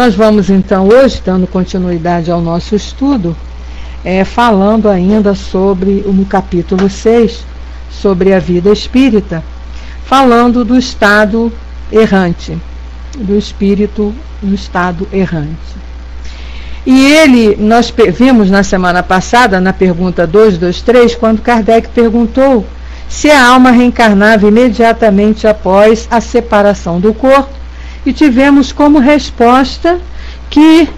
Nós vamos então hoje, dando continuidade ao nosso estudo, falando ainda sobre, no capítulo 6, sobre a vida espírita, falando do estado errante, do espírito no estado errante. E nós vimos na semana passada, na pergunta 223, quando Kardec perguntou se a alma reencarnava imediatamente após a separação do corpo, e tivemos como resposta que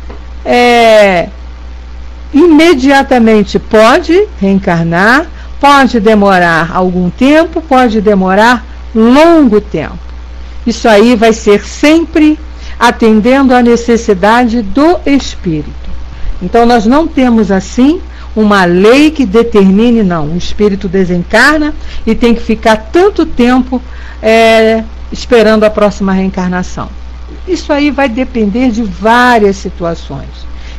imediatamente pode reencarnar, pode demorar algum tempo, pode demorar longo tempo. Isso aí vai ser sempre atendendo à necessidade do espírito. Então nós não temos assim uma lei que determine, não, o espírito desencarna e tem que ficar tanto tempo esperando a próxima reencarnação. Isso aí vai depender de várias situações.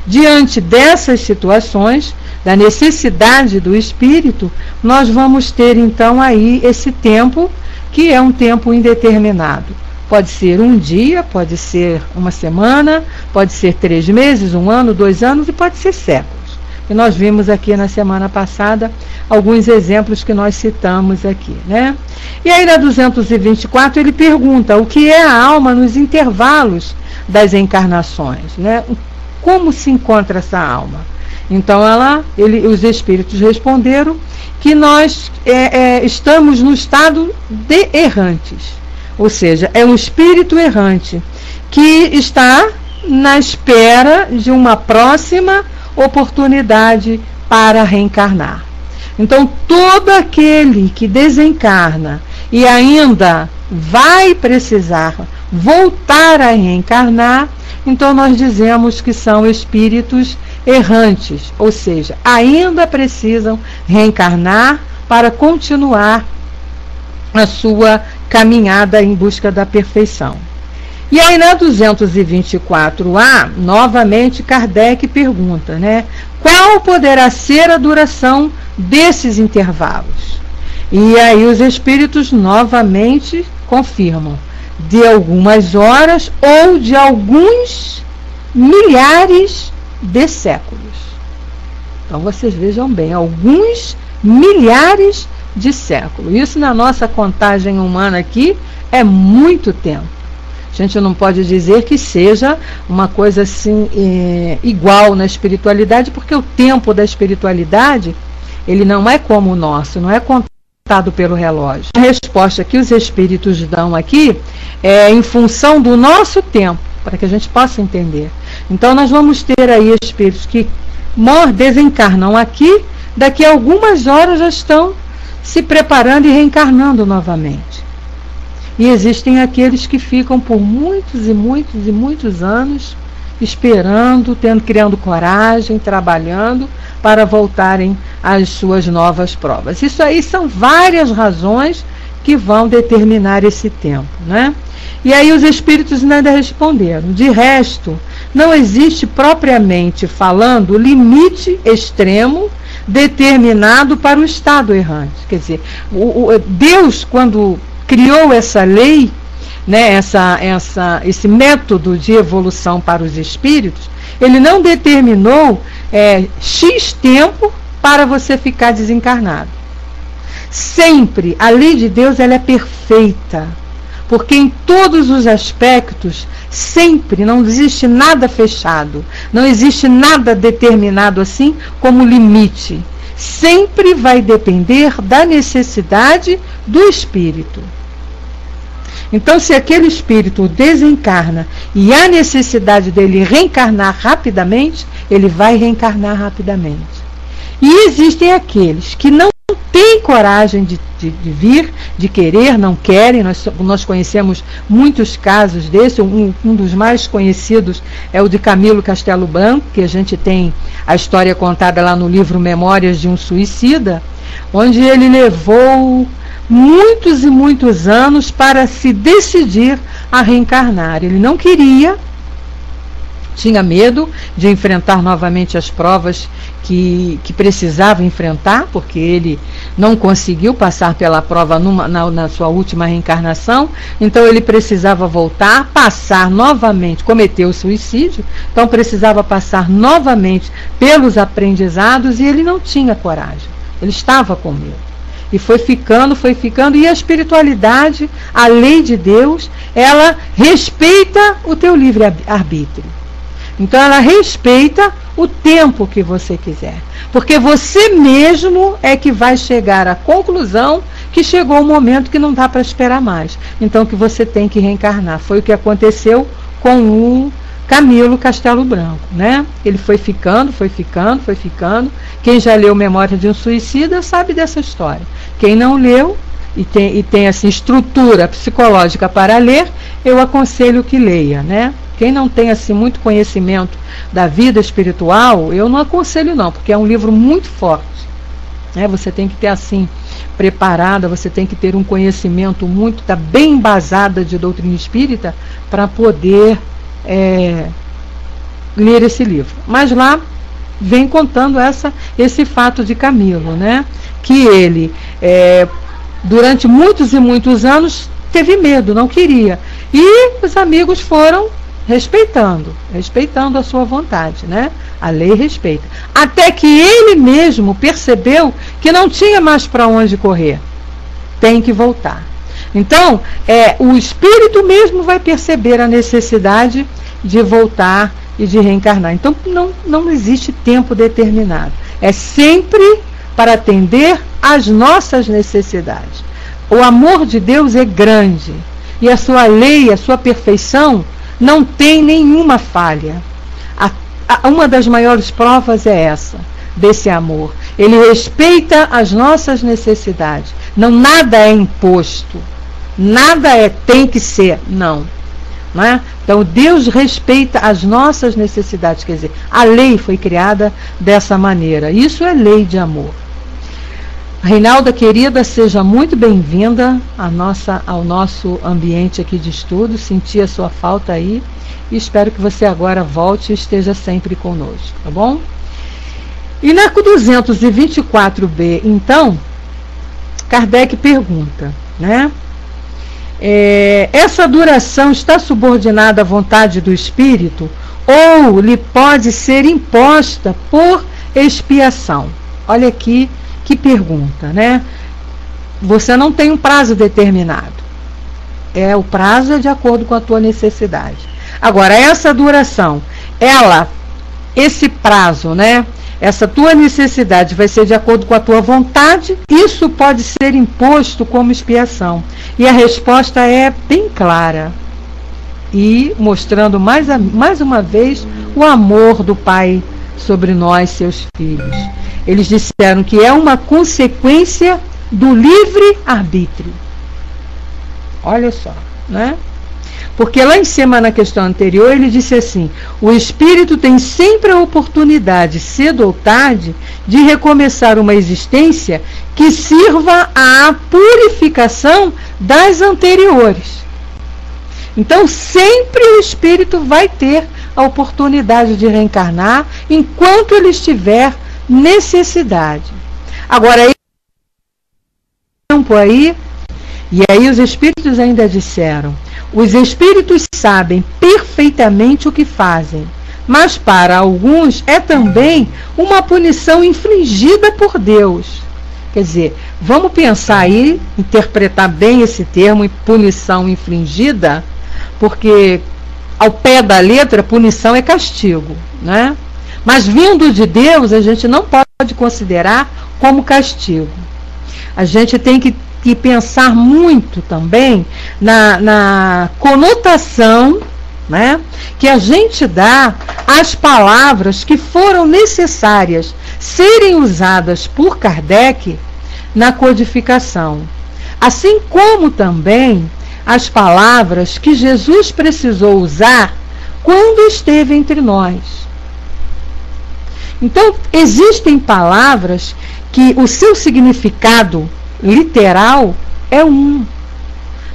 Diante dessas situações, da necessidade do espírito, nós vamos ter então aí esse tempo, que é um tempo indeterminado. Pode ser um dia, pode ser uma semana, pode ser 3 meses, 1 ano, 2 anos e pode ser séculos. E nós vimos aqui na semana passada alguns exemplos que nós citamos aqui, né? E aí na 224 ele pergunta o que é a alma nos intervalos das encarnações, né? Como se encontra essa alma? Então os espíritos responderam que nós estamos no estado de errantes, ou seja, é um espírito errante que está na espera de uma próxima oportunidade para reencarnar. Então todo aquele que desencarna e ainda vai precisar voltar a reencarnar, então nós dizemos que são espíritos errantes, ou seja, ainda precisam reencarnar para continuar a sua caminhada em busca da perfeição. E aí na 224A, novamente Kardec pergunta, né? Qual poderá ser a duração desses intervalos? E aí os espíritos novamente confirmam, de algumas horas ou de alguns milhares de séculos. Então vocês vejam bem, alguns milhares de séculos. Isso na nossa contagem humana aqui é muito tempo. A gente não pode dizer que seja uma coisa assim igual na espiritualidade, porque o tempo da espiritualidade ele não é como o nosso, não é contado pelo relógio. A resposta que os espíritos dão aqui é em função do nosso tempo, para que a gente possa entender. Então nós vamos ter aí espíritos que desencarnam aqui, daqui a algumas horas já estão se preparando e reencarnando novamente. E existem aqueles que ficam por muitos e muitos e muitos anos esperando, criando coragem, trabalhando para voltarem às suas novas provas. Isso aí são várias razões que vão determinar esse tempo, né? E aí os espíritos ainda responderam: de resto, não existe propriamente falando limite extremo determinado para o estado errante. Quer dizer, Deus, quando criou essa lei, né, esse método de evolução para os espíritos, ele não determinou X tempo para você ficar desencarnado. Sempre, a lei de Deus ela é perfeita, porque em todos os aspectos, sempre não existe nada fechado, não existe nada determinado assim como limite. Sempre vai depender da necessidade do espírito. Então, se aquele espírito desencarna e há necessidade dele reencarnar rapidamente, ele vai reencarnar rapidamente. E existem aqueles que não têm coragem de vir, de querer, não querem. Nós conhecemos muitos casos desse. Um dos mais conhecidos é o de Camilo Castelo Branco, que a gente tem a história contada lá no livro Memórias de um Suicida, onde ele levou muitos e muitos anos para se decidir a reencarnar. Ele não queria, tinha medo de enfrentar novamente as provas que precisava enfrentar, porque ele não conseguiu passar pela prova na sua última reencarnação, então ele precisava voltar, passar novamente, cometeu o suicídio, então precisava passar novamente pelos aprendizados, e ele não tinha coragem, ele estava com medo. E foi ficando, e a espiritualidade, a lei de Deus, ela respeita o teu livre-arbítrio. Então ela respeita o tempo que você quiser. Porque você mesmo é que vai chegar à conclusão que chegou o momento que não dá para esperar mais. Então que você tem que reencarnar. Foi o que aconteceu com o Camilo Castelo Branco, né? Ele foi ficando. Quem já leu Memória de um Suicida sabe dessa história. Quem não leu e tem assim, estrutura psicológica para ler, eu aconselho que leia, né? Quem não tem assim muito conhecimento da vida espiritual, eu não aconselho não, porque é um livro muito forte, né? Você tem que ter assim preparada, você tem que ter um conhecimento muito, tá bem embasada de doutrina espírita para poder ler esse livro. Mas lá vem contando esse fato de Camilo, né? Que ele durante muitos e muitos anos teve medo, não queria, e os amigos foram respeitando a sua vontade, né? A lei respeita. Até que ele mesmo percebeu que não tinha mais para onde correr. Tem que voltar. Então, o espírito mesmo vai perceber a necessidade de voltar e de reencarnar. Então, não existe tempo determinado. É sempre para atender às nossas necessidades. O amor de Deus é grande. E a sua lei, a sua perfeição, não tem nenhuma falha. Uma das maiores provas é essa, desse amor. Ele respeita as nossas necessidades. Nada é imposto. Nada tem que ser. Não. É? Então Deus respeita as nossas necessidades. Quer dizer, a lei foi criada dessa maneira. Isso é lei de amor. Reinalda, querida, seja muito bem-vinda ao nosso ambiente aqui de estudo. Senti a sua falta aí e espero que você agora volte e esteja sempre conosco, tá bom? E na 224b, então, Kardec pergunta, né? Essa duração está subordinada à vontade do espírito ou lhe pode ser imposta por expiação? Olha aqui que pergunta, né? Você não tem um prazo determinado. O prazo é de acordo com a tua necessidade. Agora, essa duração, esse prazo, né? Essa tua necessidade vai ser de acordo com a tua vontade. Isso pode ser imposto como expiação. E a resposta é bem clara. E mostrando mais uma vez o amor do Pai sobre nós, seus filhos. Eles disseram que é uma consequência do livre-arbítrio. Olha só, né? Porque lá em cima, na questão anterior, ele disse assim: o espírito tem sempre a oportunidade, cedo ou tarde, de recomeçar uma existência que sirva à purificação das anteriores. Então, sempre o espírito vai ter a oportunidade de reencarnar enquanto ele estiver necessidade. Agora, tempo aí, e aí os espíritos ainda disseram: os espíritos sabem perfeitamente o que fazem, mas para alguns é também uma punição infligida por Deus. Quer dizer, vamos pensar aí, interpretar bem esse termo, punição infligida, porque ao pé da letra, punição é castigo, né? Mas vindo de Deus, a gente não pode considerar como castigo. A gente tem que pensar muito também na conotação, né, que a gente dá às palavras que foram necessárias serem usadas por Kardec na codificação. Assim como também as palavras que Jesus precisou usar quando esteve entre nós. Então, existem palavras que o seu significado literal é um.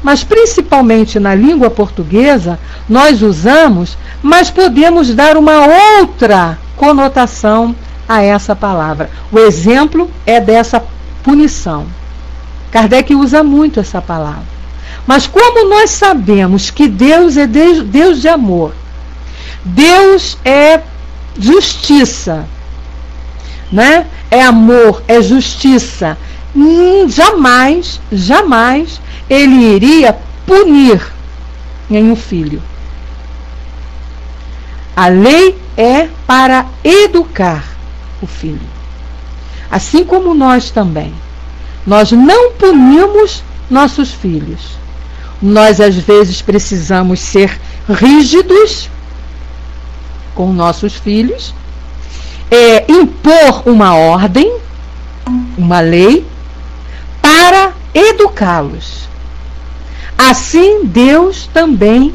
Mas principalmente na língua portuguesa, nós usamos, mas podemos dar uma outra conotação a essa palavra. O exemplo é dessa punição. Kardec usa muito essa palavra. Mas como nós sabemos que Deus é Deus de amor, Deus é justiça, né? É amor, é justiça, jamais ele iria punir nenhum filho. A lei é para educar o filho. Assim como nós também. Nós não punimos nossos filhos. Nós, às vezes, precisamos ser rígidos com nossos filhos, impor uma ordem, uma lei, para educá-los. Assim, Deus também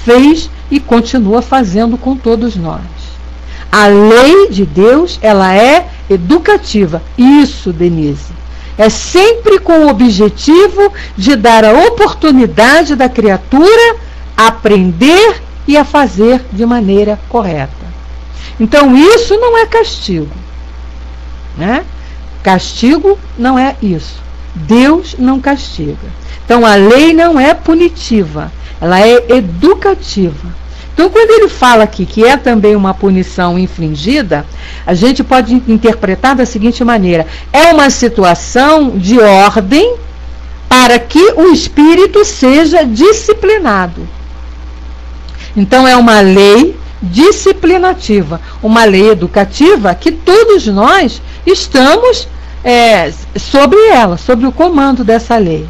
fez e continua fazendo com todos nós. A lei de Deus, ela é educativa. Isso, Denise. É sempre com o objetivo de dar a oportunidade da criatura a aprender e a fazer de maneira correta. Então, isso não é castigo, né? Castigo não é isso. Deus não castiga. Então, a lei não é punitiva, ela é educativa. Então, quando ele fala aqui que é também uma punição infligida, a gente pode interpretar da seguinte maneira: é uma situação de ordem para que o espírito seja disciplinado. Então, é uma lei disciplinativa, uma lei educativa que todos nós estamos sobre ela, sobre o comando dessa lei,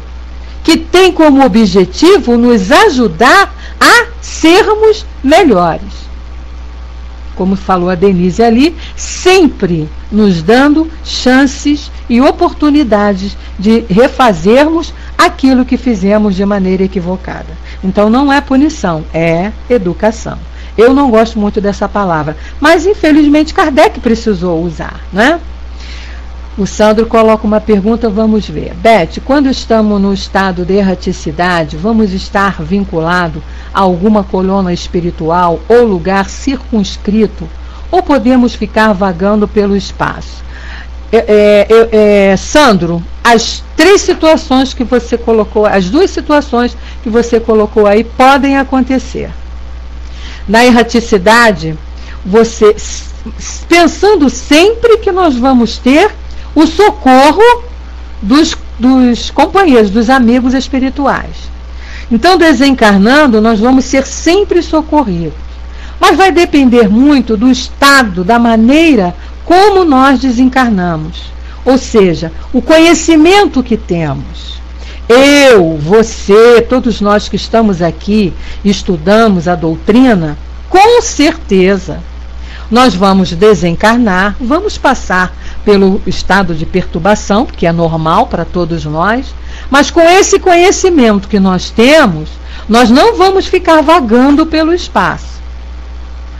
que tem como objetivo nos ajudar a sermos melhores. Como falou a Denise ali, sempre nos dando chances e oportunidades de refazermos aquilo que fizemos de maneira equivocada. Então não é punição, é educação. Eu não gosto muito dessa palavra, mas infelizmente Kardec precisou usar, né? O Sandro coloca uma pergunta, vamos ver. Beth, quando estamos no estado de erraticidade, vamos estar vinculados a alguma coluna espiritual ou lugar circunscrito? Ou podemos ficar vagando pelo espaço? Sandro, as duas situações que você colocou aí podem acontecer. Na erraticidade, você pensando sempre que nós vamos ter o socorro dos companheiros, dos amigos espirituais. Então, desencarnando, nós vamos ser sempre socorridos. Mas vai depender muito do estado, da maneira como nós desencarnamos. Ou seja, o conhecimento que temos. Eu, você, todos nós que estamos aqui, estudamos a doutrina, com certeza, nós vamos desencarnar, vamos passar pelo estado de perturbação, que é normal para todos nós, mas com esse conhecimento que nós temos, nós não vamos ficar vagando pelo espaço.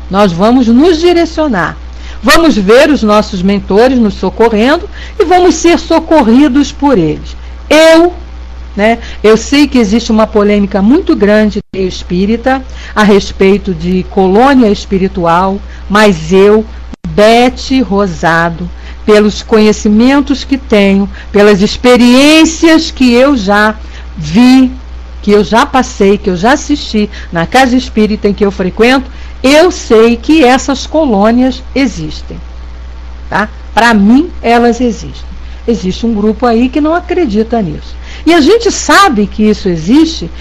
Nós vamos nos direcionar. Vamos ver os nossos mentores nos socorrendo e vamos ser socorridos por eles. Eu sei que existe uma polêmica muito grande no meio espírita a respeito de colônia espiritual, mas eu, Beth Rosado, pelos conhecimentos que tenho, pelas experiências que eu já vi, que eu já passei, que eu já assisti na casa espírita em que eu frequento, eu sei que essas colônias existem. Tá? Para mim, elas existem. Existe um grupo aí que não acredita nisso. E a gente sabe que isso existe.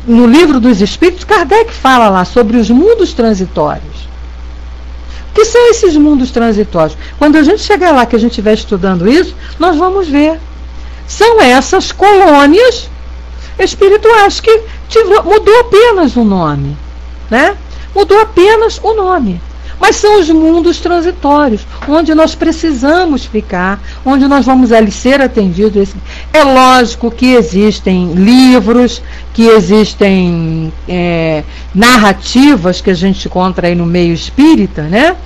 No livro dos Espíritos, Kardec fala lá sobre os mundos transitórios. O que são esses mundos transitórios? Quando a gente chegar lá, que a gente estiver estudando isso, nós vamos ver. São essas colônias espirituais que mudou apenas o nome. Né? Mudou apenas o nome. Mas são os mundos transitórios, onde nós precisamos ficar, onde nós vamos ali ser atendidos. É lógico que existem livros, que existem narrativas que a gente encontra aí no meio espírita, né?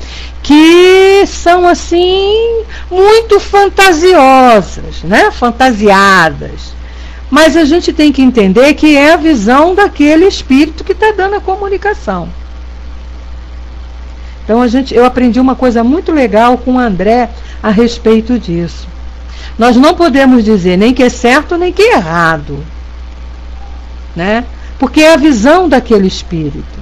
Que são assim muito fantasiosas, né? Fantasiadas. Mas a gente tem que entender que é a visão daquele espírito que está dando a comunicação. Então eu aprendi uma coisa muito legal com o André a respeito disso. Nós não podemos dizer nem que é certo nem que é errado, né? Porque é a visão daquele espírito.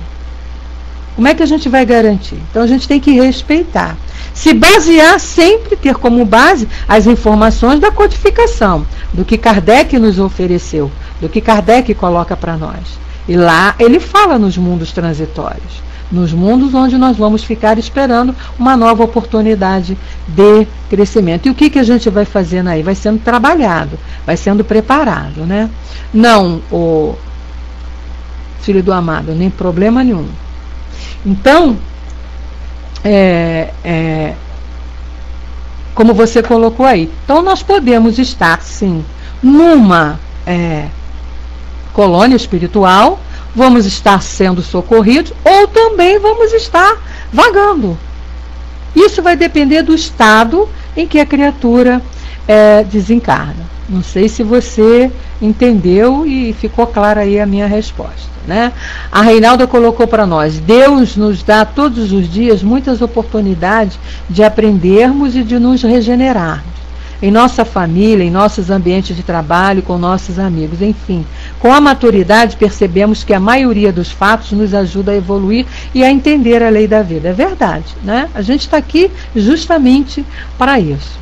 Como é que a gente vai garantir? Então a gente tem que respeitar. Se basear sempre, ter como base as informações da codificação, do que Kardec nos ofereceu, do que Kardec coloca para nós. E lá ele fala nos mundos transitórios, nos mundos onde nós vamos ficar esperando uma nova oportunidade de crescimento. E o que a gente vai fazendo aí? Vai sendo trabalhado, vai sendo preparado, né? Não, o filho do amado, nem problema nenhum. Então, como você colocou aí, então nós podemos estar, sim, numa colônia espiritual, vamos estar sendo socorridos, ou também vamos estar vagando. Isso vai depender do estado em que a criatura desencarna. Não sei se você entendeu e ficou clara aí a minha resposta, né? A Reinalda colocou para nós: Deus nos dá todos os dias muitas oportunidades de aprendermos e de nos regenerarmos. Em nossa família, em nossos ambientes de trabalho, com nossos amigos, enfim. Com a maturidade percebemos que a maioria dos fatos nos ajuda a evoluir e a entender a lei da vida. É verdade, né? A gente está aqui justamente para isso.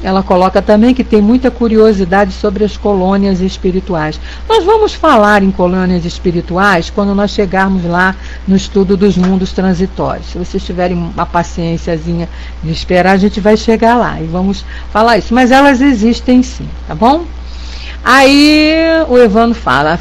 Ela coloca também que tem muita curiosidade sobre as colônias espirituais. Nós vamos falar em colônias espirituais quando nós chegarmos lá no estudo dos mundos transitórios. Se vocês tiverem uma paciênciazinha de esperar, a gente vai chegar lá e vamos falar isso. Mas elas existem sim, tá bom? Aí o Evandro fala,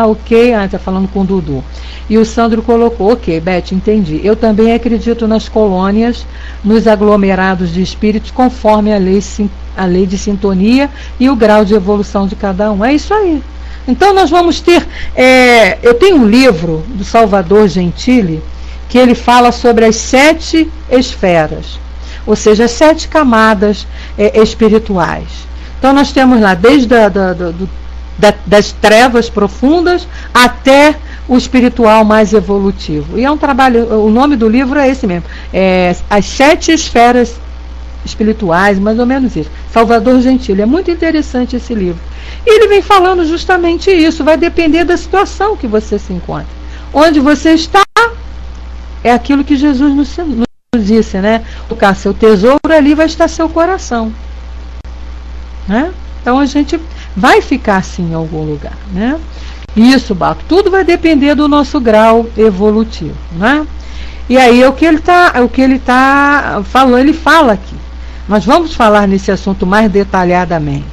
ok, está falando com o Dudu. E o Sandro colocou, ok, Beth, entendi. Eu também acredito nas colônias, nos aglomerados de espíritos, conforme a lei de sintonia e o grau de evolução de cada um. É isso aí. Então nós vamos ter... eu tenho um livro do Salvador Gentili, que ele fala sobre as 7 esferas, ou seja, as 7 camadas espirituais. Então nós temos lá, desde das trevas profundas até o espiritual mais evolutivo. E é um trabalho, o nome do livro é esse mesmo, As 7 Esferas Espirituais, mais ou menos isso. Salvador Gentili, é muito interessante esse livro. E ele vem falando justamente isso, vai depender da situação que você se encontra. Onde você está, é aquilo que Jesus nos disse, né? Colocar seu tesouro, ali vai estar seu coração. Né? Então a gente vai ficar assim em algum lugar, né? Isso, Baco, tudo vai depender do nosso grau evolutivo, né? E aí é o que ele tá falando, ele fala aqui. Nós vamos falar nesse assunto mais detalhadamente.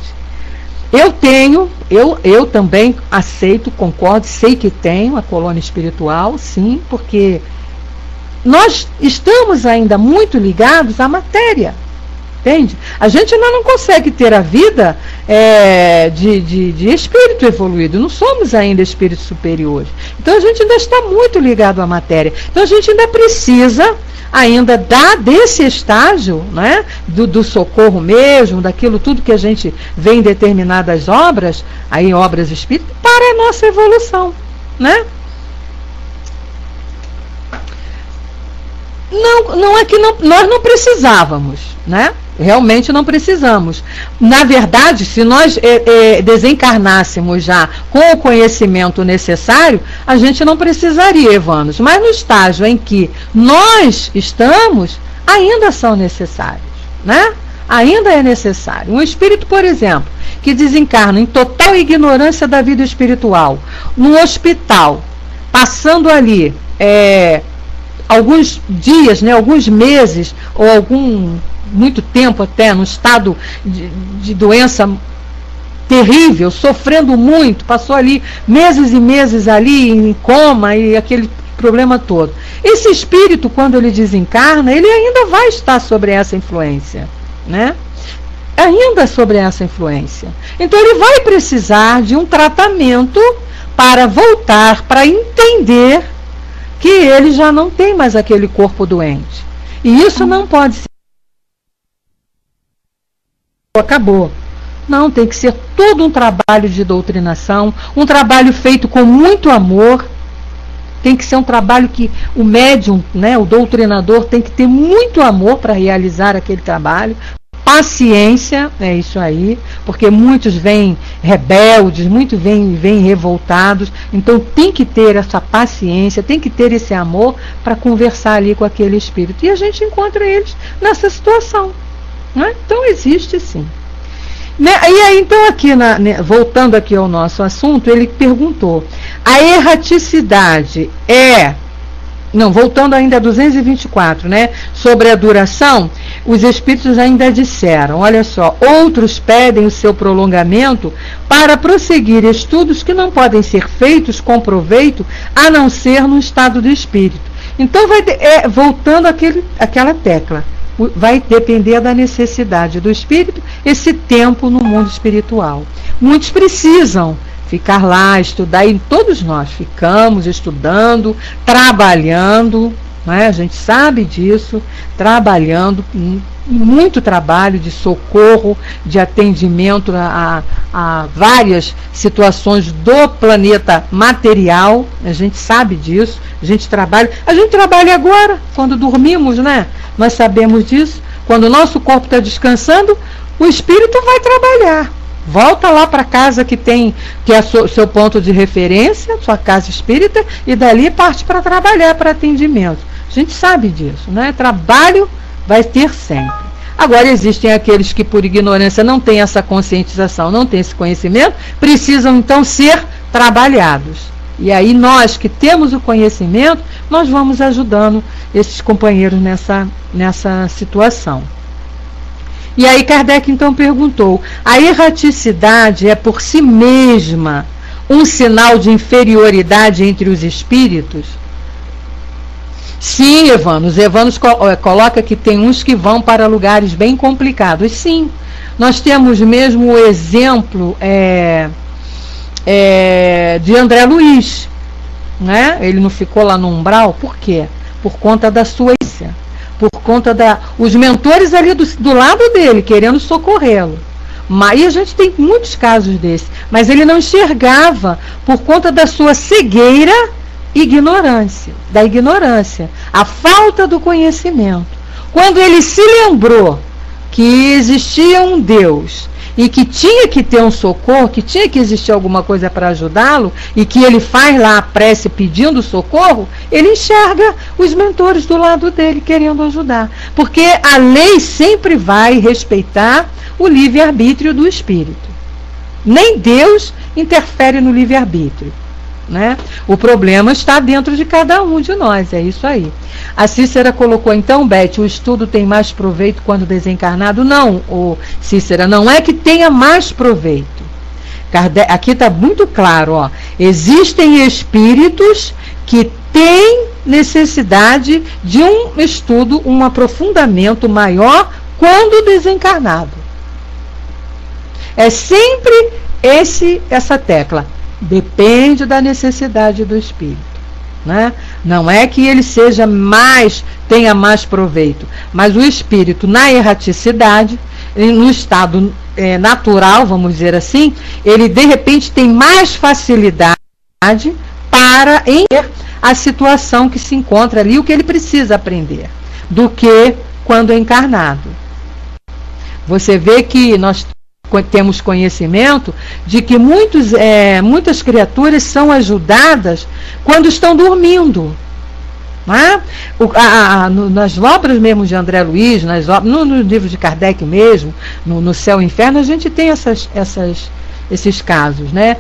Eu também aceito, concordo, sei que tenho a colônia espiritual, sim, porque nós estamos ainda muito ligados à matéria. Entende? A gente ainda não consegue ter a vida de espírito evoluído. Não somos ainda espíritos superiores. Então a gente ainda está muito ligado à matéria. Então a gente ainda precisa desse estágio, né, do socorro mesmo, daquilo tudo que a gente vê em determinadas obras, aí obras espíritas, para a nossa evolução, né? Não é que nós não precisávamos, né? Realmente não precisamos. Na verdade, se nós desencarnássemos já com o conhecimento necessário, a gente não precisaria, Evanos. Mas no estágio em que nós estamos, ainda são necessários, né? Ainda é necessário. Um espírito, por exemplo, que desencarna em total ignorância da vida espiritual, no hospital, passando ali alguns dias, né, alguns meses, ou muito tempo até, num estado de doença terrível, sofrendo muito, passou ali meses e meses ali em coma e aquele problema todo. Esse espírito, quando ele desencarna, ele ainda vai estar sobre essa influência, né? Ainda sobre essa influência. Então ele vai precisar de um tratamento para voltar, para entender que ele já não tem mais aquele corpo doente. E isso não pode ser acabou. Não, tem que ser todo um trabalho de doutrinação, um trabalho feito com muito amor, tem que ser um trabalho que o médium, né, o doutrinador, tem que ter muito amor para realizar aquele trabalho. Paciência, é isso aí, porque muitos vêm rebeldes, muitos vêm revoltados, então tem que ter essa paciência, tem que ter esse amor para conversar ali com aquele espírito. E a gente encontra eles nessa situação, né? Então existe sim. E aí, então, aqui voltando aqui ao nosso assunto, ele perguntou, a erraticidade voltando ainda a 224, né? Sobre a duração, os espíritos ainda disseram, olha só, outros pedem o seu prolongamento para prosseguir estudos que não podem ser feitos com proveito, a não ser no estado do espírito. Então, voltando àquela tecla, vai depender da necessidade do espírito, esse tempo no mundo espiritual. Muitos precisam ficar lá, estudar, e todos nós ficamos estudando, trabalhando, né? A gente sabe disso, trabalhando, muito trabalho de socorro, de atendimento a várias situações do planeta material, a gente sabe disso, a gente trabalha agora, quando dormimos, né? Nós sabemos disso, quando o nosso corpo está descansando, o espírito vai trabalhar. Volta lá para casa que é seu ponto de referência, sua casa espírita, e dali parte para trabalhar, para atendimento. A gente sabe disso, né? Trabalho vai ter sempre. Agora, existem aqueles que, por ignorância, não têm essa conscientização, não têm esse conhecimento, precisam então ser trabalhados. E aí nós que temos o conhecimento, nós vamos ajudando esses companheiros nessa situação. E aí Kardec então perguntou, a erraticidade é por si mesma um sinal de inferioridade entre os espíritos? Sim, Evanos coloca que tem uns que vão para lugares bem complicados. Sim, nós temos mesmo o exemplo de André Luiz, né? Ele não ficou lá no umbral, por quê? Por conta da sua por conta os mentores ali do lado dele, querendo socorrê-lo. Mas a gente tem muitos casos desses, mas ele não enxergava por conta da sua cegueira, da ignorância, a falta do conhecimento. Quando ele se lembrou que existia um Deus e que tinha que ter um socorro, que tinha que existir alguma coisa para ajudá-lo, e que ele faz lá a prece pedindo socorro, ele enxerga os mentores do lado dele querendo ajudar. Porque a lei sempre vai respeitar o livre-arbítrio do espírito. Nem Deus interfere no livre-arbítrio, né? O problema está dentro de cada um de nós, é isso aí. A Cícera colocou então, Beth, o estudo tem mais proveito quando desencarnado? Não, Cícera, não é que tenha mais proveito. Aqui está muito claro, ó, existem espíritos que têm necessidade de um estudo, um aprofundamento maior quando desencarnado. É sempre essa tecla. Depende da necessidade do espírito, né? Não é que ele tenha mais proveito, mas o espírito na erraticidade, no estado natural, vamos dizer assim, ele de repente tem mais facilidade para entender a situação que se encontra ali, o que ele precisa aprender, do que quando é encarnado. Você vê que nós temos conhecimento de que muitas criaturas são ajudadas quando estão dormindo, né? Nas obras mesmo de André Luiz, no livro de Kardec mesmo, no Céu e Inferno, a gente tem esses casos, né?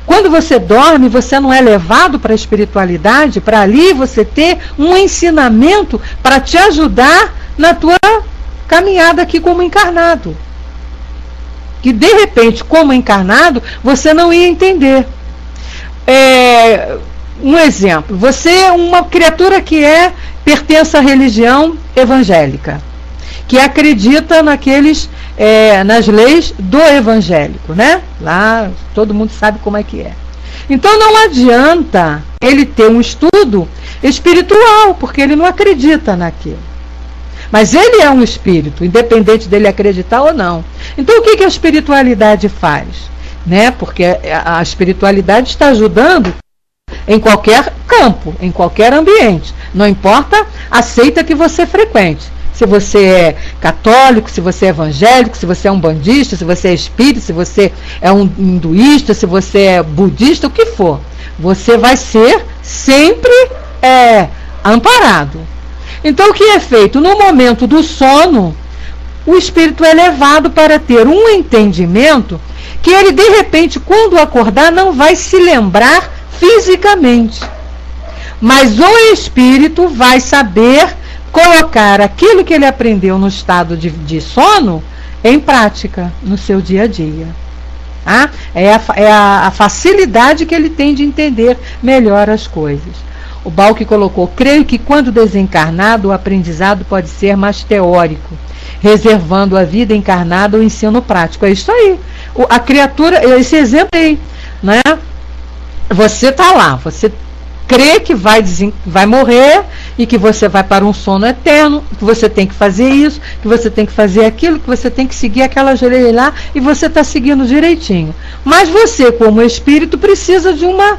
Quando você dorme, você não é levado para a espiritualidade, para ali você ter um ensinamento para te ajudar na tua caminhada aqui como encarnado, que de repente, como encarnado, você não ia entender. Um exemplo, você é uma criatura que pertence à religião evangélica, que acredita nas leis do evangélico, né? Lá todo mundo sabe como é que é. Então não adianta ele ter um estudo espiritual, porque ele não acredita naquilo. Mas ele é um espírito, independente dele acreditar ou não. Então o que a espiritualidade faz? Né? Porque a espiritualidade está ajudando em qualquer campo, em qualquer ambiente. Não importa a seita que você frequente. Se você é católico, se você é evangélico, se você é um bandista, se você é espírita, se você é um hinduísta, se você é budista, o que for. Você vai ser sempre amparado. Então, o que é feito? No momento do sono, o espírito é levado para ter um entendimento que ele, de repente, quando acordar, não vai se lembrar fisicamente. Mas o espírito vai saber colocar aquilo que ele aprendeu no estado de sono em prática, no seu dia a dia. É a facilidade que ele tem de entender melhor as coisas. O Balk colocou: creio que quando desencarnado, o aprendizado pode ser mais teórico, reservando a vida encarnada ao ensino prático. É isso aí. A criatura, esse exemplo aí, né? Você está lá, você crê que vai morrer e que você vai para um sono eterno, que você tem que fazer isso, que você tem que fazer aquilo, que você tem que seguir aquela lei lá, e você está seguindo direitinho. Mas você, como espírito, precisa de uma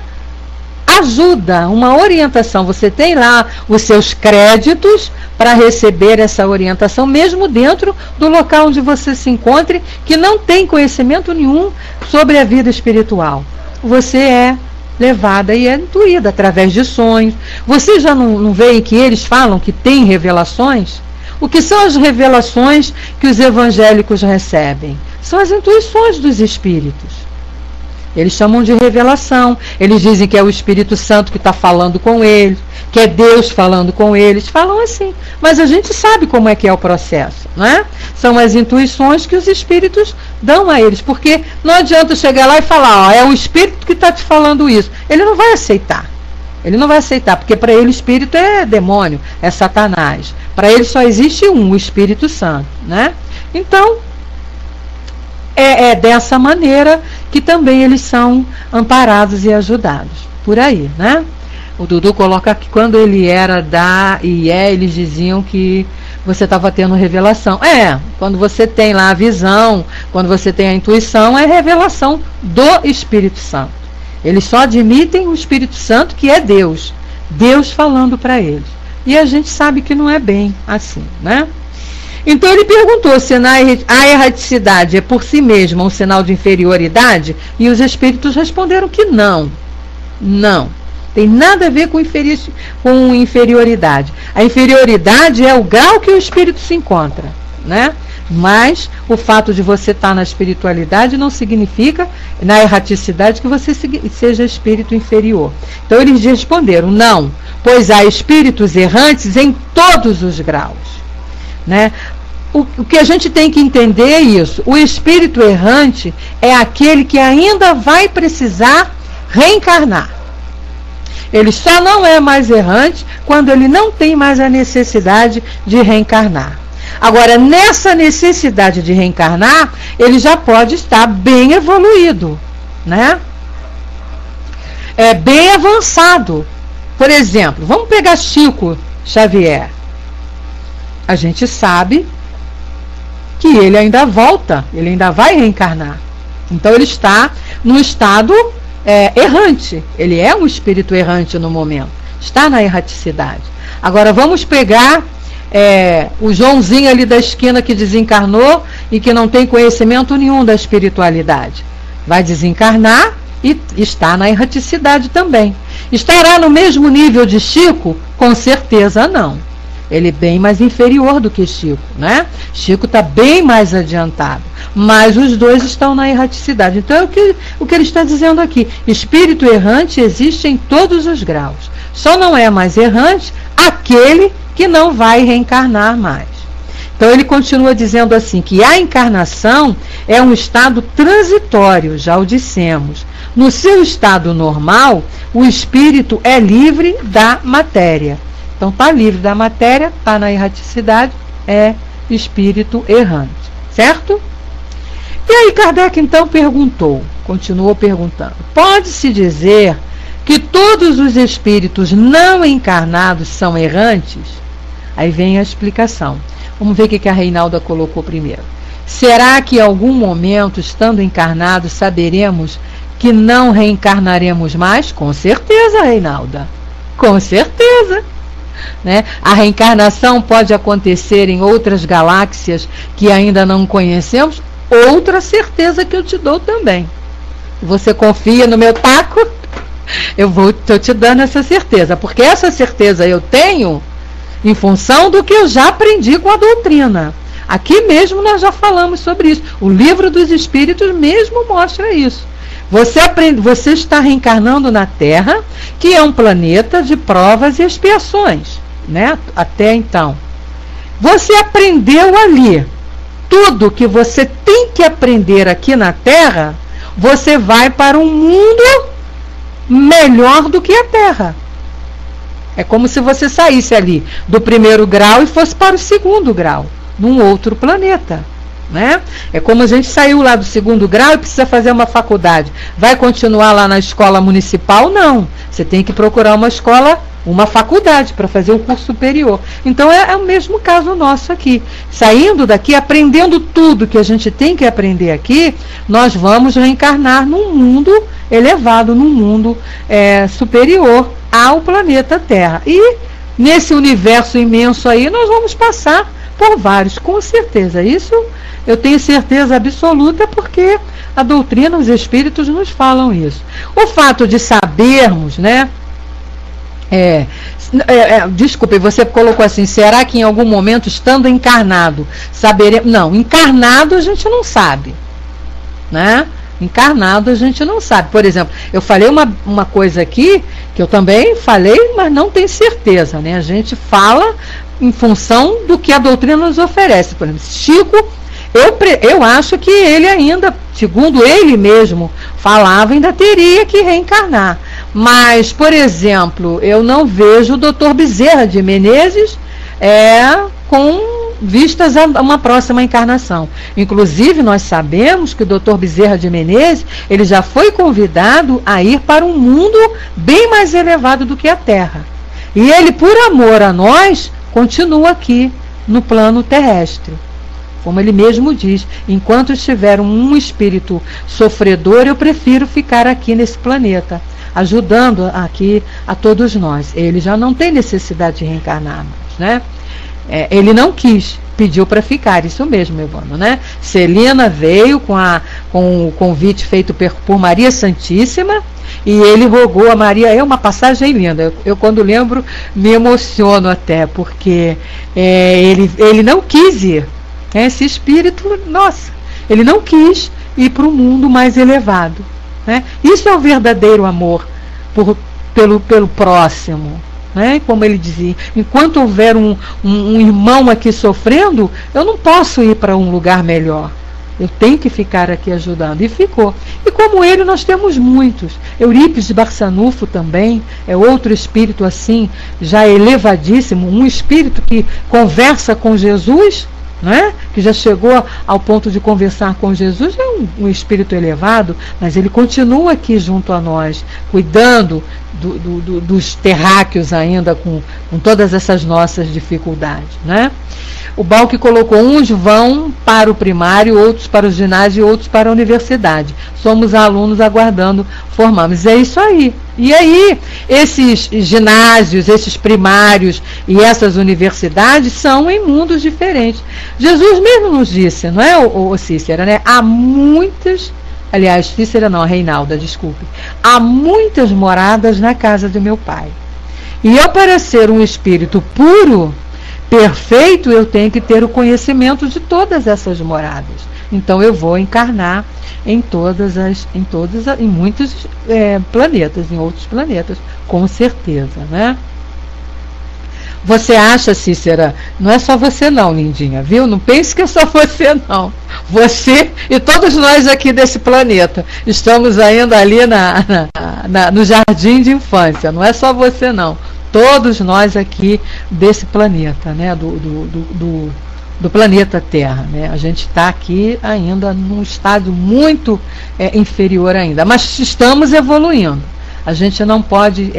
ajuda, uma orientação. Você tem lá os seus créditos para receber essa orientação, mesmo dentro do local onde você se encontre, que não tem conhecimento nenhum sobre a vida espiritual. Você é levada e é intuída através de sonhos. Vocês já não veem que eles falam que tem revelações? O que são as revelações que os evangélicos recebem? São as intuições dos espíritos. Eles chamam de revelação. Eles dizem que é o Espírito Santo que está falando com eles, que é Deus falando com eles. Falam assim. Mas a gente sabe como é que é o processo, não é? São as intuições que os espíritos dão a eles. Porque não adianta chegar lá e falar: é o Espírito que está te falando isso. Ele não vai aceitar. Ele não vai aceitar, porque para ele o Espírito é demônio, é Satanás. Para ele só existe um, o Espírito Santo, né? Então, é dessa maneira que também eles são amparados e ajudados. Por aí, né? O Dudu coloca que quando ele era da IE, eles diziam que você estava tendo revelação. Quando você tem lá a visão, quando você tem a intuição, é revelação do Espírito Santo. Eles só admitem o Espírito Santo, que é Deus. Deus falando para eles. E a gente sabe que não é bem assim, né? Então ele perguntou se a erraticidade é por si mesma um sinal de inferioridade, e os espíritos responderam que não. Não. Tem nada a ver com inferioridade. A inferioridade é o grau que o espírito se encontra, né? Mas o fato de você estar na espiritualidade não significa, na erraticidade, que você seja espírito inferior. Então eles responderam: não, pois há espíritos errantes em todos os graus. Né? O que a gente tem que entender é isso. O espírito errante é aquele que ainda vai precisar reencarnar. Ele só não é mais errante quando ele não tem mais a necessidade de reencarnar. Agora, nessa necessidade de reencarnar, ele já pode estar bem evoluído, né? Bem avançado. Por exemplo, vamos pegar Chico Xavier. A gente sabe que ele ainda volta, ele ainda vai reencarnar. Então ele está num estado errante. Ele é um espírito errante no momento. Está na erraticidade. Agora vamos pegar o Joãozinho ali da esquina que desencarnou e que não tem conhecimento nenhum da espiritualidade. Vai desencarnar e está na erraticidade também. Estará no mesmo nível de Chico? Com certeza não. Ele é bem mais inferior do que Chico, né? Chico está bem mais adiantado. Mas os dois estão na erraticidade. Então é o que ele está dizendo aqui. Espírito errante existe em todos os graus. Só não é mais errante aquele que não vai reencarnar mais. Então ele continua dizendo assim, que a encarnação é um estado transitório, já o dissemos. No seu estado normal, o espírito é livre da matéria. Então está livre da matéria, está na erraticidade, é espírito errante, certo? E aí Kardec então continuou perguntando: pode-se dizer que todos os espíritos não encarnados são errantes? Aí vem a explicação. Vamos ver o que a Reinalda colocou primeiro. Será que em algum momento, estando encarnados, saberemos que não reencarnaremos mais? Com certeza, Reinalda. Com certeza. Né? A reencarnação pode acontecer em outras galáxias que ainda não conhecemos. Outra certeza que eu te dou também. Você confia no meu taco? Estou te dando essa certeza, porque essa certeza eu tenho em função do que eu já aprendi com a doutrina. Aqui mesmo nós já falamos sobre isso. O Livro dos Espíritos mesmo mostra isso. Você está reencarnando na Terra, que é um planeta de provas e expiações, né? Até então. Você aprendeu ali. Tudo que você tem que aprender aqui na Terra, você vai para um mundo melhor do que a Terra. É como se você saísse ali do 1º grau e fosse para o 2º grau, num outro planeta. Né? É como a gente saiu lá do 2º grau e precisa fazer uma faculdade. Vai continuar lá na escola municipal? Não. Você tem que procurar uma faculdade para fazer um curso superior. Então é o mesmo caso nosso aqui. Saindo daqui, aprendendo tudo que a gente tem que aprender aqui, nós vamos reencarnar num mundo elevado, num mundo superior ao planeta Terra. E nesse universo imenso aí, nós vamos passar por vários, com certeza. Isso eu tenho certeza absoluta, porque a doutrina, os espíritos nos falam isso. O fato de sabermos, né? Desculpe, você colocou assim, será que em algum momento, estando encarnado, saberemos? Não, encarnado a gente não sabe, né? Encarnado a gente não sabe. Por exemplo, eu falei uma coisa aqui, que eu também falei, mas não tenho certeza, né? A gente fala em função do que a doutrina nos oferece. Por exemplo, Chico, eu acho que ele ainda, segundo ele mesmo falava, ainda teria que reencarnar. Mas, por exemplo, eu não vejo o Dr. Bezerra de Menezes com vistas a uma próxima encarnação. Inclusive, nós sabemos que o Dr. Bezerra de Menezes, ele já foi convidado a ir para um mundo bem mais elevado do que a Terra. E ele, por amor a nós, continua aqui no plano terrestre. Como ele mesmo diz, enquanto estiver um espírito sofredor, eu prefiro ficar aqui nesse planeta, ajudando aqui a todos nós. Ele já não tem necessidade de reencarnar mais, né? Ele não quis, pediu para ficar, isso mesmo, Evandro, né? Celina veio com o convite feito por Maria Santíssima, e ele rogou a Maria. É uma passagem linda, eu quando lembro me emociono até, porque ele não quis ir. Esse espírito, nossa, ele não quis ir para um mundo mais elevado, né? Isso é o verdadeiro amor pelo próximo, né? Como ele dizia, enquanto houver um irmão aqui sofrendo, eu não posso ir para um lugar melhor, eu tenho que ficar aqui ajudando. E ficou. E como ele, nós temos muitos. Eurípides de Barçanufo também é outro espírito assim, já elevadíssimo, um espírito que conversa com Jesus, né? Que já chegou ao ponto de conversar com Jesus. É um espírito elevado, mas ele continua aqui junto a nós, cuidando dos terráqueos ainda, com todas essas nossas dificuldades, né? O Balque colocou: uns vão para o primário, outros para o ginásio e outros para a universidade. Somos alunos aguardando formamos. É isso aí. E aí, esses ginásios, esses primários e essas universidades são em mundos diferentes. Jesus mesmo nos disse, não é, o Cícera, né? Há muitas, aliás, Cícera não, a Reinalda, desculpe. Há muitas moradas na casa do meu Pai. E eu, para ser um espírito puro, perfeito, eu tenho que ter o conhecimento de todas essas moradas. Então eu vou encarnar em muitos planetas, em outros planetas, com certeza, né? Você acha, Cícera, não é só você não, lindinha, viu? Não pense que é só você não. Você e todos nós aqui desse planeta estamos ainda ali no jardim de infância. Não é só você não. Todos nós aqui desse planeta, né? Do planeta Terra, né? A gente está aqui ainda num estágio muito inferior ainda, mas estamos evoluindo. A gente não pode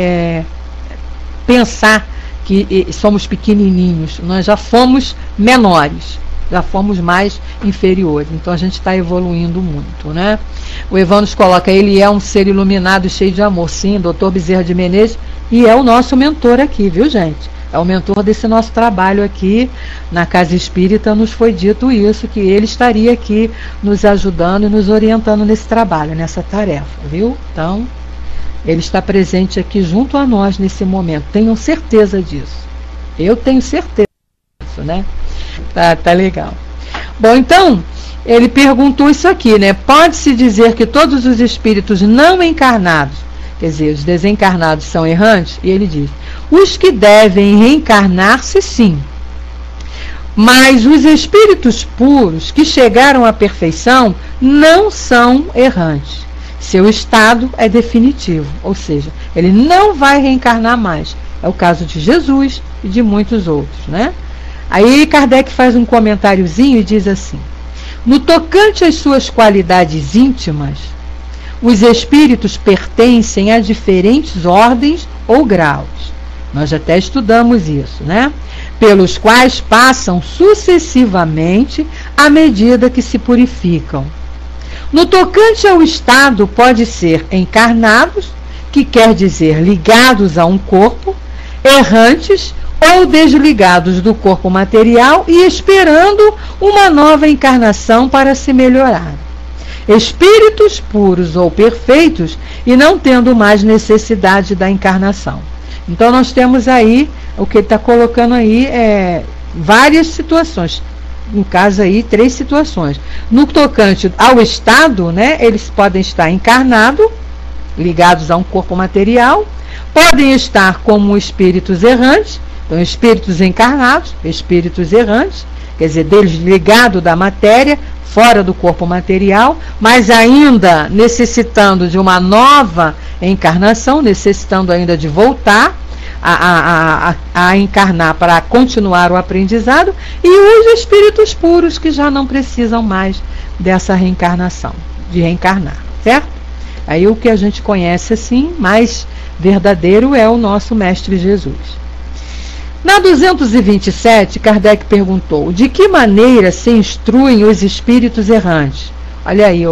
pensar que somos pequenininhos, nós já fomos menores, já fomos mais inferiores. Então a gente está evoluindo muito, né? O Evan nos coloca, ele é um ser iluminado e cheio de amor. Sim, Dr. Bezerra de Menezes, e é o nosso mentor aqui, viu, gente? É o mentor desse nosso trabalho aqui na Casa Espírita. Nos foi dito isso, que ele estaria aqui nos ajudando e nos orientando nesse trabalho, nessa tarefa, viu? Então, ele está presente aqui junto a nós nesse momento. Tenham certeza disso. Eu tenho certeza disso, né? Tá legal. Bom, então, ele perguntou isso aqui, né? Pode-se dizer que todos os espíritos não encarnados, quer dizer, os desencarnados são errantes? E ele diz, os que devem reencarnar-se, sim. Mas os espíritos puros que chegaram à perfeição não são errantes. Seu estado é definitivo, ou seja, ele não vai reencarnar mais. É o caso de Jesus e de muitos outros, né? Aí Kardec faz um comentáriozinho e diz assim, no tocante às suas qualidades íntimas, os espíritos pertencem a diferentes ordens ou graus. Nós até estudamos isso, né? Pelos quais passam sucessivamente à medida que se purificam. No tocante ao estado, pode ser encarnados, que quer dizer ligados a um corpo, errantes ou desligados do corpo material e esperando uma nova encarnação para se melhorar. Espíritos puros ou perfeitos e não tendo mais necessidade da encarnação. Então nós temos aí, o que ele está colocando aí várias situações, no caso aí 3 situações. No tocante ao estado, né, eles podem estar encarnados, ligados a um corpo material, podem estar como espíritos errantes, então espíritos encarnados, espíritos errantes, quer dizer, desligados da matéria, fora do corpo material, mas ainda necessitando de uma nova encarnação, necessitando ainda de voltar a encarnar para continuar o aprendizado, e os espíritos puros que já não precisam mais dessa reencarnação, de reencarnar, certo? Aí o que a gente conhece assim, mais verdadeiro, é o nosso Mestre Jesus. Na 227, Kardec perguntou, de que maneira se instruem os espíritos errantes? Olha aí,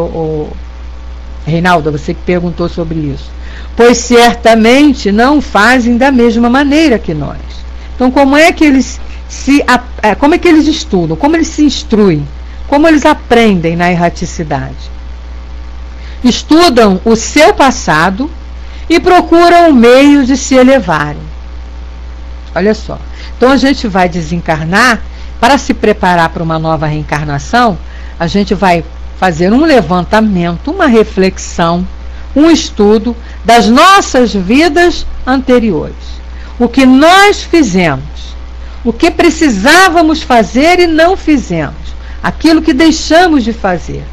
Reinaldo, você que perguntou sobre isso. Pois certamente não fazem da mesma maneira que nós. Então, como é que eles estudam? Como eles se instruem? Como eles aprendem na erraticidade? Estudam o seu passado e procuram o meio de se elevarem. Olha só, então a gente vai desencarnar, para se preparar para uma nova reencarnação, a gente vai fazer um levantamento, uma reflexão, um estudo das nossas vidas anteriores. O que nós fizemos, o que precisávamos fazer e não fizemos, aquilo que deixamos de fazer,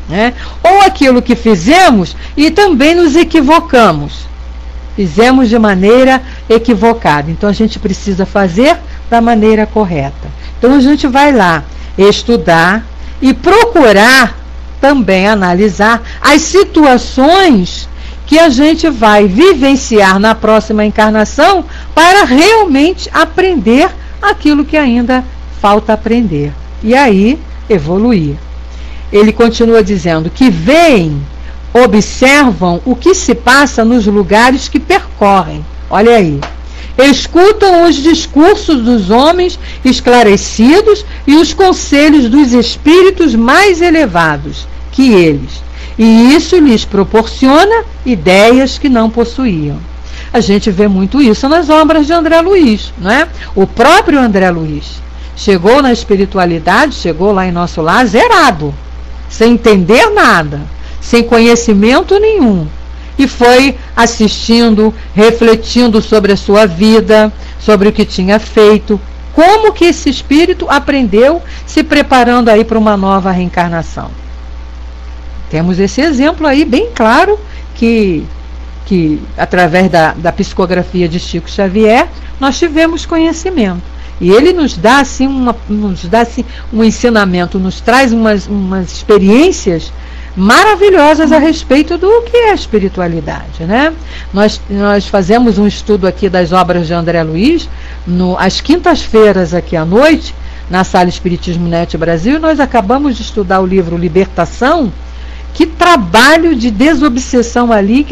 né? Ou aquilo que fizemos e também nos equivocamos. Fizemos de maneira equivocada. Então a gente precisa fazer da maneira correta. Então a gente vai lá estudar e procurar também analisar as situações que a gente vai vivenciar na próxima encarnação para realmente aprender aquilo que ainda falta aprender. E aí evoluir. Ele continua dizendo que veem, observam o que se passa nos lugares que percorrem. Olha aí. Escutam os discursos dos homens esclarecidos e os conselhos dos espíritos mais elevados que eles. E isso lhes proporciona ideias que não possuíam. A gente vê muito isso nas obras de André Luiz, não é? O próprio André Luiz chegou na espiritualidade, chegou lá em nosso lar zerado, sem entender nada, sem conhecimento nenhum, e foi assistindo, refletindo sobre a sua vida, sobre o que tinha feito, como que esse espírito aprendeu, se preparando aí para uma nova reencarnação. Temos esse exemplo aí bem claro, que através da psicografia de Chico Xavier, nós tivemos conhecimento. E ele nos dá assim, um ensinamento, nos traz umas experiências maravilhosas a respeito do que é a espiritualidade, né? Nós fazemos um estudo aqui das obras de André Luiz, às quintas-feiras aqui à noite, na Sala Espiritismo Net Brasil, e nós acabamos de estudar o livro Libertação. Que trabalho de desobsessão ali,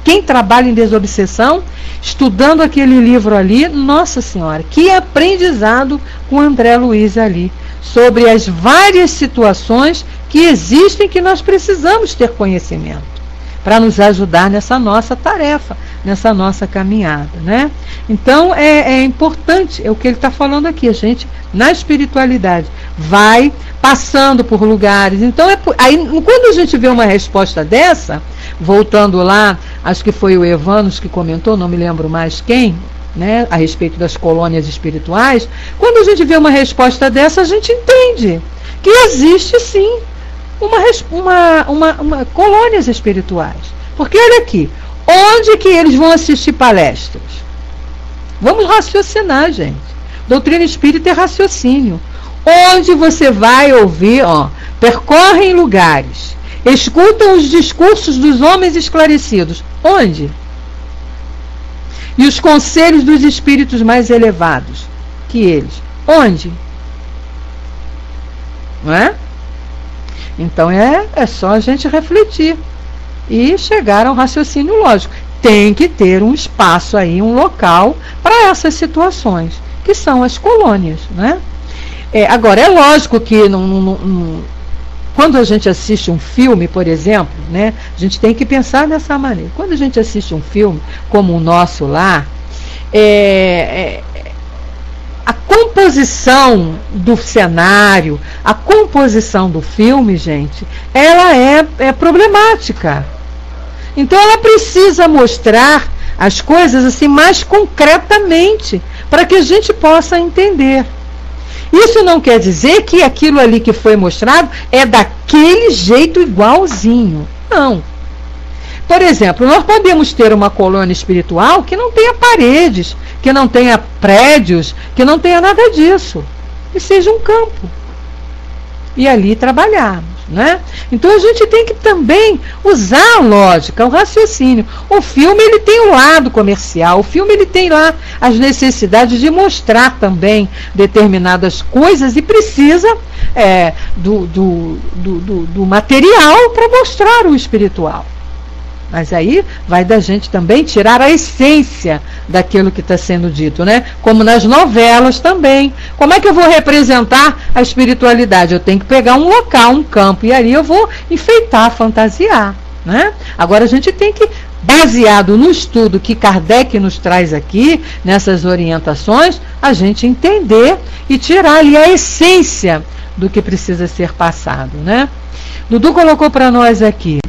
quem trabalha em desobsessão, estudando aquele livro ali, nossa senhora, que aprendizado com André Luiz ali, sobre as várias situações que existem, que nós precisamos ter conhecimento para nos ajudar nessa nossa tarefa, nessa nossa caminhada, né? Então é importante, é o que ele está falando aqui, a gente na espiritualidade vai passando por lugares. Então aí quando a gente vê uma resposta dessa, voltando lá, acho que foi o Evanos que comentou, não me lembro mais quem, né, a respeito das colônias espirituais, quando a gente vê uma resposta dessa, a gente entende que existe sim uma colônias espirituais. Porque olha aqui, onde que eles vão assistir palestras? Vamos raciocinar, gente. Doutrina espírita é raciocínio. Onde você vai ouvir, percorrem lugares, escutam os discursos dos homens esclarecidos. Onde? E os conselhos dos espíritos mais elevados que eles. Onde? Não é? Então é só a gente refletir e chegar a um raciocínio lógico. Tem que ter um espaço aí, um local para essas situações, que são as colônias, né? Agora, é lógico que quando a gente assiste um filme, por exemplo, né, a gente tem que pensar dessa maneira. Quando a gente assiste um filme, como o nosso lá, a composição do cenário, a composição do filme, gente, ela é problemática. Então ela precisa mostrar as coisas assim mais concretamente, para que a gente possa entender. Isso não quer dizer que aquilo ali que foi mostrado é daquele jeito igualzinho. Não. Por exemplo, nós podemos ter uma colônia espiritual que não tenha paredes, que não tenha prédios, que não tenha nada disso. Que seja um campo. E ali trabalharmos, né? Então a gente tem que também usar a lógica, o raciocínio. O filme, ele tem o lado comercial, o filme, ele tem lá as necessidades de mostrar também determinadas coisas e precisa do material para mostrar o espiritual. Mas aí vai da gente também tirar a essência daquilo que está sendo dito, né? Como nas novelas também. Como é que eu vou representar a espiritualidade? Eu tenho que pegar um local, um campo, e ali eu vou enfeitar, fantasiar, né? Agora a gente tem que, baseado no estudo que Kardec nos traz aqui, nessas orientações, a gente entender e tirar ali a essência do que precisa ser passado, né? Dudu colocou para nós aqui: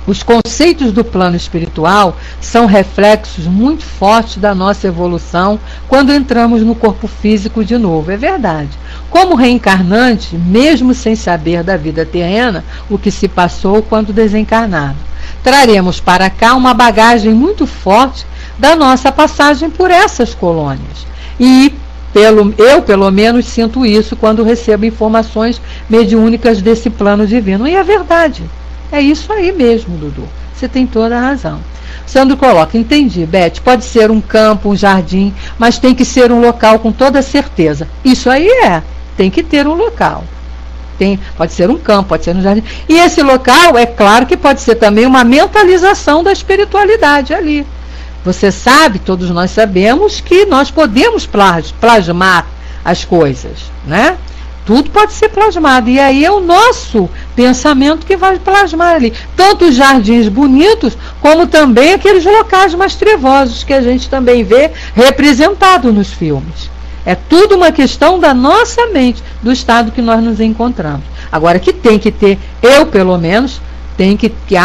os conceitos do plano espiritual são reflexos muito fortes da nossa evolução quando entramos no corpo físico de novo. É verdade. Como reencarnante, mesmo sem saber da vida terrena, o que se passou quando desencarnado, traremos para cá uma bagagem muito forte da nossa passagem por essas colônias. E eu, pelo menos, sinto isso quando recebo informações mediúnicas desse plano divino. E é verdade. É isso aí mesmo, Dudu. Você tem toda a razão. Sandro coloca: entendi, Beth, pode ser um campo, um jardim, mas tem que ser um local com toda certeza. Isso aí tem que ter um local. Pode ser um campo, pode ser um jardim. E esse local, é claro que pode ser também uma mentalização da espiritualidade ali. Você sabe, todos nós sabemos, que nós podemos plasmar as coisas, né? Tudo pode ser plasmado, e aí é o nosso pensamento que vai plasmar ali. Tanto os jardins bonitos, como também aqueles locais mais trevosos que a gente também vê representado nos filmes. É tudo uma questão da nossa mente, do estado que nós nos encontramos. Agora, que tem que ter, eu pelo menos,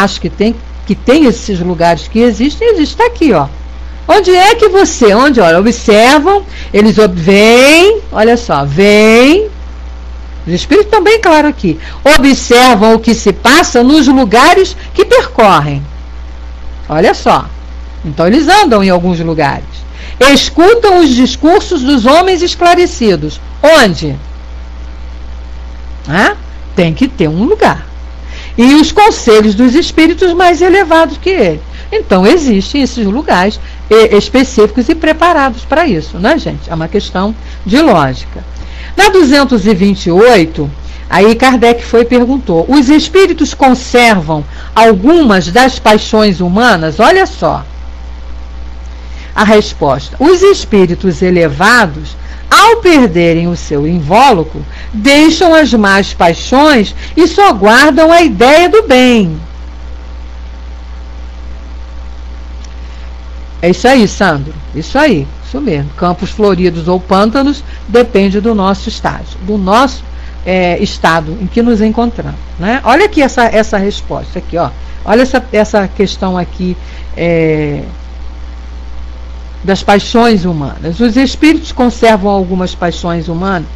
acho que tem esses lugares que existem, existe aqui, ó. Onde é que olha, observam, eles vêm, olha só, vêm. Os espíritos também, claro, aqui. Observam o que se passa nos lugares que percorrem. Olha só. Então, eles andam em alguns lugares. Escutam os discursos dos homens esclarecidos. Onde? Tem que ter um lugar. E os conselhos dos espíritos mais elevados que ele. Então, existem esses lugares específicos e preparados para isso, né, gente? É uma questão de lógica. Na 228, aí Kardec foi e perguntou: os espíritos conservam algumas das paixões humanas? Olha só a resposta. Os espíritos elevados, ao perderem o seu invólucro, deixam as más paixões e só guardam a ideia do bem. É isso aí, Sandro. Isso aí. Isso mesmo. Campos floridos ou pântanos depende do nosso estágio, do nosso estado em que nos encontramos, né? Olha aqui essa resposta aqui, ó. Olha essa questão aqui das paixões humanas. Os espíritos conservam algumas paixões humanas.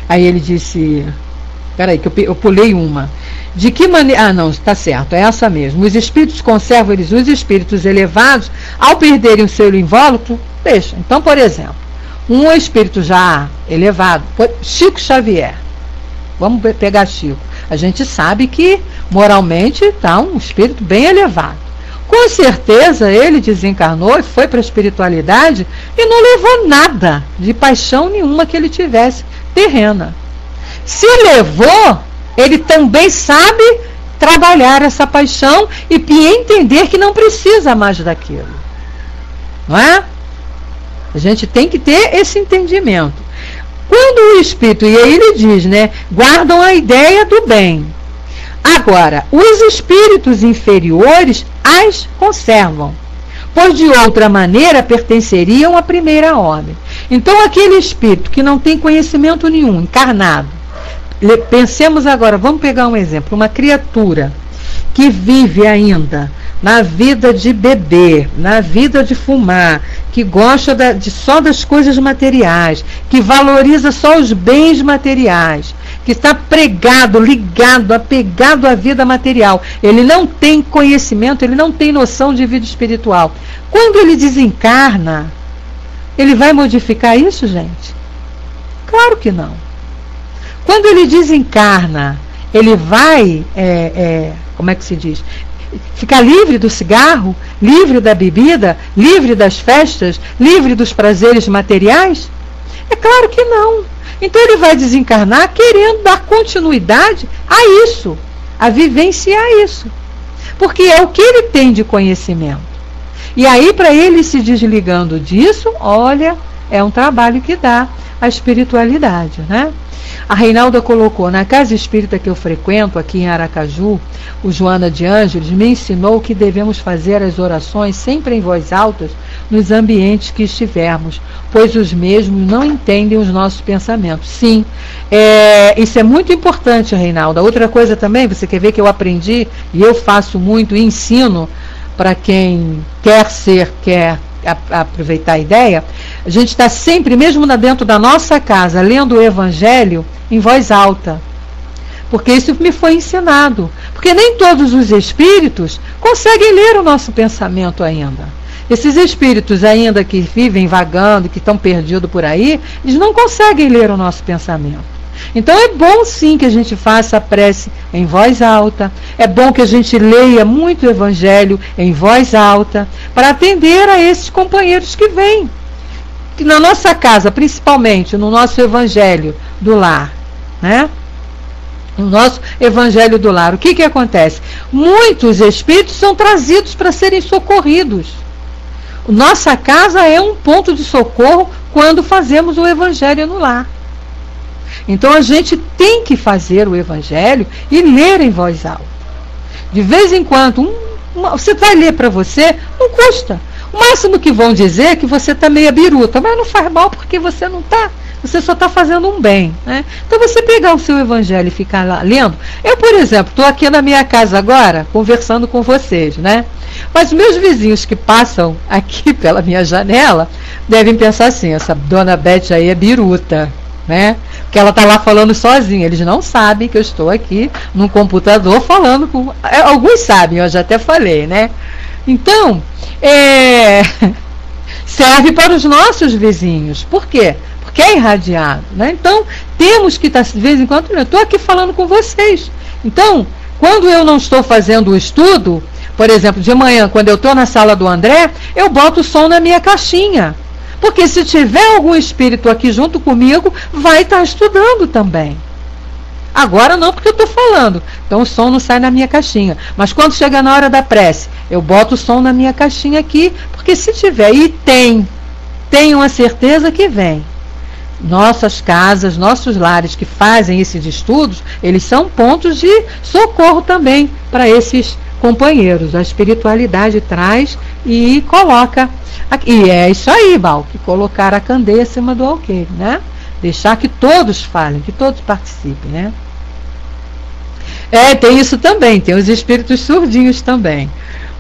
Aí ele disse, peraí, que eu pulei uma. De que maneira... Ah, não, está certo, é essa mesmo. Os espíritos conservam, os espíritos elevados, ao perderem o seu invólucro, deixam. Então, por exemplo, um espírito já elevado, Chico Xavier. Vamos pegar Chico. A gente sabe que, moralmente, está um espírito bem elevado. Com certeza ele desencarnou e foi para a espiritualidade e não levou nada de paixão nenhuma que ele tivesse terrena. Se levou, ele também sabe trabalhar essa paixão e entender que não precisa mais daquilo. Não é? A gente tem que ter esse entendimento. Quando o espírito, e aí ele diz, né, guardam a ideia do bem. Agora, os espíritos inferiores as conservam, pois de outra maneira pertenceriam à primeira ordem. Então, aquele espírito que não tem conhecimento nenhum, encarnado, pensemos agora, vamos pegar um exemplo, uma criatura que vive ainda na vida de beber, na vida de fumar, que gosta só das coisas materiais, que valoriza só os bens materiais, que está pregado, ligado, apegado à vida material. Ele não tem conhecimento, ele não tem noção de vida espiritual. Quando ele desencarna, ele vai modificar isso, gente? Claro que não. Quando ele desencarna, ele vai, como é que se diz? Ficar livre do cigarro, livre da bebida, livre das festas, livre dos prazeres materiais? É claro que não. Então ele vai desencarnar querendo dar continuidade a isso, a vivenciar isso. Porque é o que ele tem de conhecimento. E aí, para ele se desligando disso, olha, é um trabalho que dá a espiritualidade, né? A Reinalda colocou: na casa espírita que eu frequento aqui em Aracaju, o Joana de Ângeles me ensinou que devemos fazer as orações sempre em voz alta nos ambientes que estivermos, pois os mesmos não entendem os nossos pensamentos. Sim, isso é muito importante, Reinalda. Outra coisa também, você quer ver que eu aprendi, e eu faço muito, e ensino para quem quer aproveitar a ideia, a gente está sempre, mesmo dentro da nossa casa, lendo o Evangelho em voz alta. Porque isso me foi ensinado. Porque nem todos os espíritos conseguem ler o nosso pensamento ainda. Esses espíritos ainda que vivem vagando, que estão perdidos por aí, eles não conseguem ler o nosso pensamento. Então é bom sim que a gente faça a prece em voz alta, é bom que a gente leia muito o Evangelho em voz alta, para atender a esses companheiros que vêm. Na nossa casa, principalmente no nosso Evangelho do lar, né? No nosso Evangelho do lar, o que acontece? Muitos espíritos são trazidos para serem socorridos. Nossa casa é um ponto de socorro quando fazemos o Evangelho no lar. Então a gente tem que fazer o Evangelho e ler em voz alta. De vez em quando, você vai ler para você, não custa. O máximo que vão dizer é que você está meia biruta, mas não faz mal porque você não está. Você só está fazendo um bem, né? Então você pegar o seu Evangelho e ficar lá lendo. Eu, por exemplo, estou aqui na minha casa agora, conversando com vocês, né? Mas meus vizinhos que passam aqui pela minha janela devem pensar assim: essa dona Beth aí é biruta, né? Porque ela está lá falando sozinha. Eles não sabem que eu estou aqui no computador falando com... Alguns sabem, eu já até falei, né? Então, serve para os nossos vizinhos. Por quê? Porque é irradiado, né? Então, temos que estar, de vez em quando, eu estou aqui falando com vocês. Então, quando eu não estou fazendo o estudo, por exemplo, de manhã, quando eu estou na sala do André, eu boto o som na minha caixinha. Porque se tiver algum espírito aqui junto comigo, vai estar estudando também. Agora não, porque eu estou falando. Então o som não sai na minha caixinha. Mas quando chega na hora da prece, eu boto o som na minha caixinha aqui, porque se tiver, e tenham a certeza que vem. Nossas casas, nossos lares que fazem esses estudos, eles são pontos de socorro também para esses companheiros. A espiritualidade traz e coloca. E é isso aí, Balque, colocar a candeia acima do alqueire, né? Deixar que todos falem, que todos participem, né? Tem isso também, tem os espíritos surdinhos também.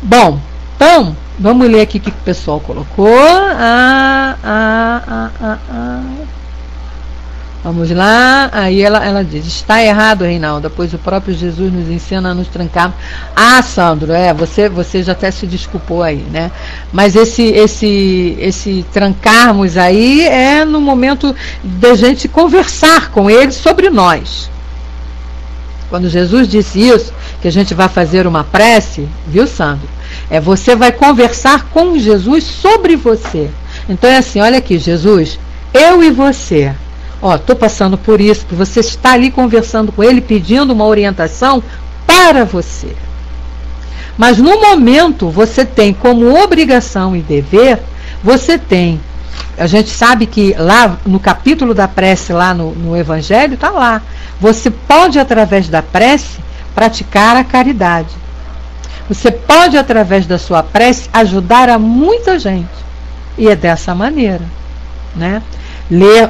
Bom, então, vamos ler aqui o que o pessoal colocou. Vamos lá, aí ela diz, está errado, Reinalda, pois o próprio Jesus nos ensina a nos trancar. Sandro, você já até se desculpou aí, né? Mas esse trancarmos aí é no momento da gente conversar com ele sobre nós. Quando Jesus disse isso, que a gente vai fazer uma prece, viu, Sandro? Você vai conversar com Jesus sobre você. Então é assim, olha aqui, Jesus, eu e você. Estou passando por isso, porque você está ali conversando com ele, pedindo uma orientação para você. Mas no momento, você tem como obrigação e dever, a gente sabe que lá no capítulo da prece, lá no Evangelho, está lá. Você pode, através da prece, praticar a caridade. Você pode, através da sua prece, ajudar a muita gente. E é dessa maneira, né?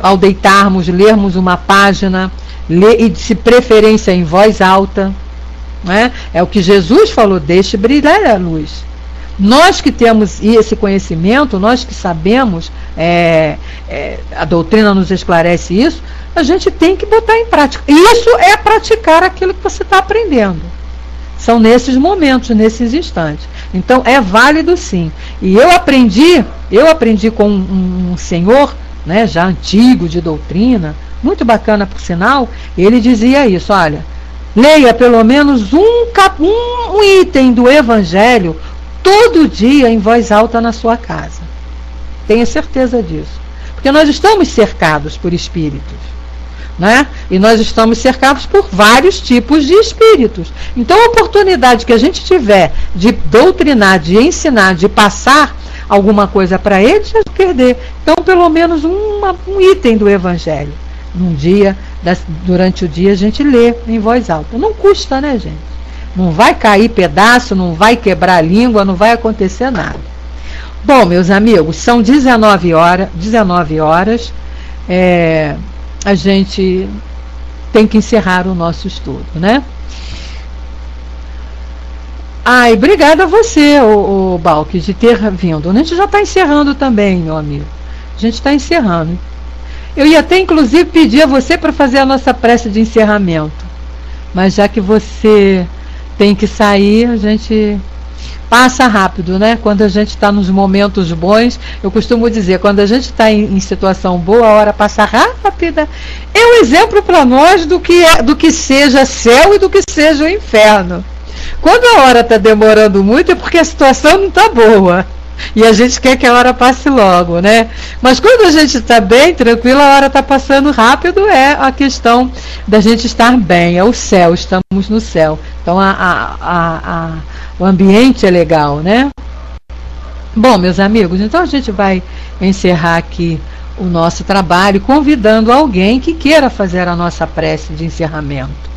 Ao deitarmos, lermos uma página, e de preferência em voz alta, né? É o que Jesus falou, deixe brilhar a luz. Nós que temos esse conhecimento, nós que sabemos, a doutrina nos esclarece isso, a gente tem que botar em prática. Isso é praticar aquilo que você está aprendendo. São nesses momentos, nesses instantes. Então é válido sim. E eu aprendi com um senhor, né, já antigo de doutrina, muito bacana por sinal, ele dizia isso, olha, leia pelo menos um item do Evangelho todo dia em voz alta na sua casa. Tenha certeza disso. Porque nós estamos cercados por espíritos, né? E nós estamos cercados por vários tipos de espíritos. Então a oportunidade que a gente tiver de doutrinar, de ensinar, de passar alguma coisa para eles, é perder. Então, pelo menos um item do Evangelho. Num dia, durante o dia, a gente lê em voz alta. Não custa, né, gente? Não vai cair pedaço, não vai quebrar a língua, não vai acontecer nada. Bom, meus amigos, são 19 horas. A gente tem que encerrar o nosso estudo, né? Obrigada a você, o Balque, de ter vindo. A gente já está encerrando também, meu amigo. A gente está encerrando. Eu ia até, inclusive, pedir a você para fazer a nossa prece de encerramento. Mas já que você tem que sair, a gente passa rápido, né? Quando a gente está nos momentos bons, eu costumo dizer, quando a gente está em situação boa, a hora passa rápida. É um exemplo para nós do que seja céu e do que seja o inferno. Quando a hora está demorando muito é porque a situação não está boa. E a gente quer que a hora passe logo, né? Mas quando a gente está bem, tranquilo, a hora está passando rápido, é a questão da gente estar bem, é o céu, estamos no céu. Então o ambiente é legal, né? Bom, meus amigos, então a gente vai encerrar aqui o nosso trabalho, convidando alguém que queira fazer a nossa prece de encerramento.